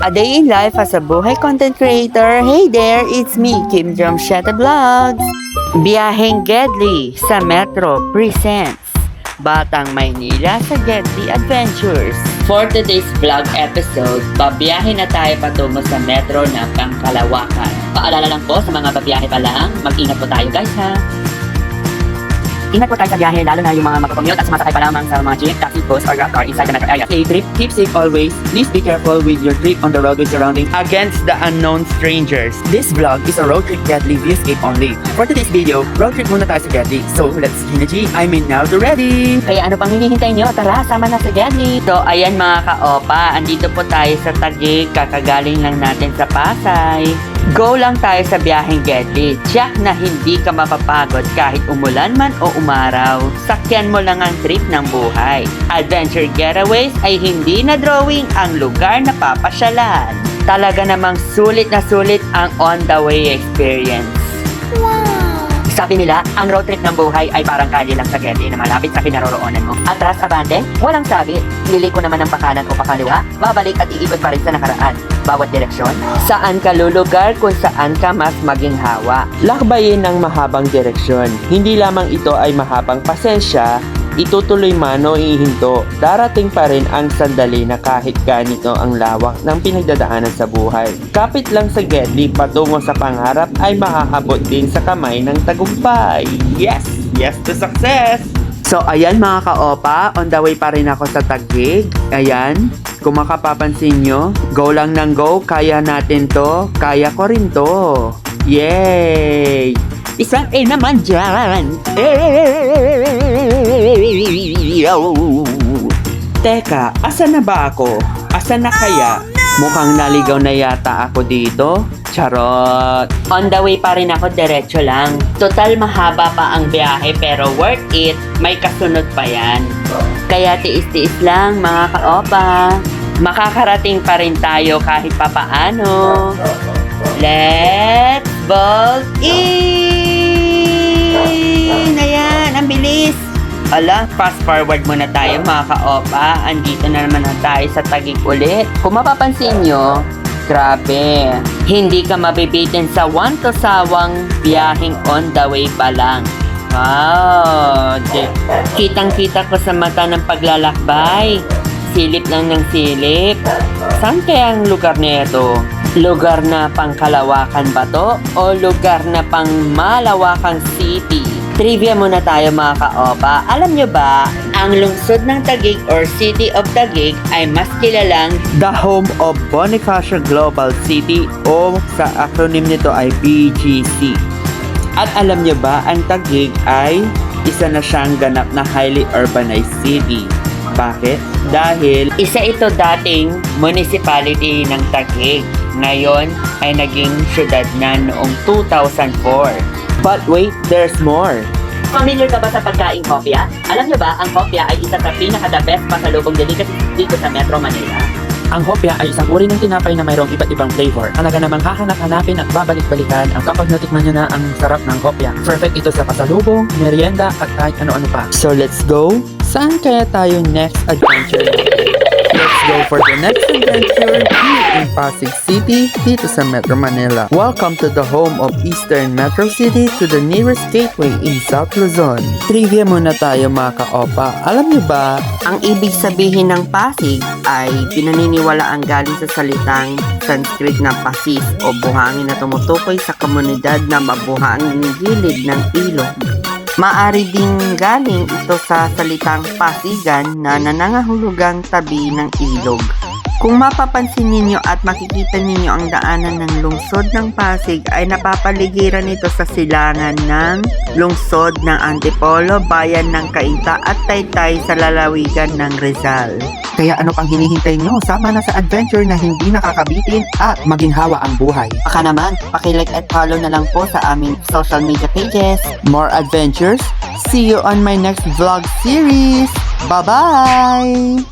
A day in life as a buhay content creator. Hey there, it's me, Kim Jomsheta Vlogs. Biyaheng Gedli sa Metro presents Batang Maynila sa Gedli Adventures. For today's vlog episode, babiyahe na tayo patungo sa Metro ng Pangkalawakan. Paalala lang po sa mga babiyahe pa lang, mag-ingat po tayo guys ha. Ingat po tayo sa biyahe, lalo na yung mga magkakommute at sumasakay pa lamang sa mga jeep, taxi, bus, or grab car inside the metro area. Stay trip, keep safe always. Please be careful with your trip on the roadway surrounding against the unknown strangers. This vlog is a road trip Gedli viewscape only. For today's video, road trip muna tayo sa Gedli. So let's Gina I mean now to ready! Kaya ano pang hinihintay nyo? Tara, sama na sa Gedli! So ayan mga ka-opa, andito po tayo sa Taguig, kakagaling lang natin sa Pasay. Go lang tayo sa biyaheng Gedli. Tiyak na hindi ka mapapagod kahit umulan man o umaraw. Sakyan mo lang ang trip ng buhay. Adventure Getaways ay hindi na drawing ang lugar na papasyalan. Talaga namang sulit na sulit ang on the way experience. Sabi nila, ang road trip ng buhay ay parang kalye lang sa Gedli na malapit sa kinaroroonan mo. Atras abante, walang sabit. Liliko naman ng pakanan o pakaliwa, babalik at iikot pa rin sa nakaraan. Bawat direksyon, saan ka lulugar kung saan ka mas maging hawa. Lakbayin ng mahabang direksyon. Hindi lamang ito ay mahabang pasensya, itutuloy man o ihinto, darating pa rin ang sandali na kahit ganito ang lawak ng pinagdadaanan sa buhay. Kapit lang sa Gedli patungo sa pangarap ay makakabot din sa kamay ng tagumpay. Yes! Yes to success! So ayan mga ka-opa, on the way pa rin ako sa Taguig. Ayan, kung makapapansin nyo, go lang ng go, kaya natin to, kaya ko rin to. Yay! Isang A naman dyan! Teka, asan na ba ako? Asan na kaya? Mukhang naligaw na yata ako dito. Charot! On the way pa rin ako, diretso lang. Total mahaba pa ang biyahe pero worth it. May kasunod pa yan. Kaya tiis-tiis lang mga ka-opa. Makakarating pa rin tayo kahit papaano. Let's bolt in! Ayan, ang bilis! Ala, fast forward muna tayo mga ka-opa. Andito na naman tayo sa Taguig ulit. Kung mapapansin nyo, grabe, hindi ka mabibitin sa sawang biyaheng on the way pa lang. Wow! Kitang-kita ko sa mata ng paglalakbay. Silip lang ng silip. Saan kaya ang lugar nito? Lugar na Pangkalawakan ba to? O lugar na pang Malawakang City? Trivia muna tayo mga ka-opa. Alam nyo ba, ang lungsod ng Taguig or City of Taguig ay mas kilalang the home of Bonifacio Global City o sa acronym nito ay BGC. At alam nyo ba, ang Taguig ay isa na siyang ganap na highly urbanized city. Bakit? Dahil isa ito dating municipality ng Taguig. Ngayon ay naging syudad na noong 2004. But wait, there's more. Familiar ka ba sa pagkaing hopya? Alam nyo ba, ang hopya ay isa sa pinaka-the best pasalubong delicacy dito sa Metro Manila. Ang hopya ay isang uri ng tinapay na mayroong iba't ibang flavor. Talaga namang hahanap-hanapin at babalik-balikan ang kapag natikman nyo na ang sarap ng hopya. Perfect ito sa pasalubong, merienda at kahit ano-ano pa. So let's go. Saan kaya tayo next adventure? Let's go for the next adventure here in Pasig City, dito sa Metro Manila. Welcome to the home of Eastern Metro City to the nearest gateway in South Luzon. Trivia muna tayo mga ka-opa. Alam niyo ba, ang ibig sabihin ng Pasig ay pinaniniwalaang galing sa salitang Sanskrit na pasis o buhangin na tumutukoy sa komunidad na mabuhangin gilid ng ilog. Maari ding galing ito sa salitang pasigan na nanangahulugang tabi ng ilog. Kung mapapansin ninyo at makikita ninyo ang daanan ng lungsod ng Pasig ay napapaligiran ito sa silangan ng lungsod ng Antipolo, bayan ng Cainta at Taytay sa lalawigan ng Rizal. Kaya ano pang hinihintay nyo? Sama na sa adventure na hindi nakakabitin at maginhawa ang buhay. Baka naman, pakilike at follow na lang po sa aming social media pages. More adventures? See you on my next vlog series! Bye-bye!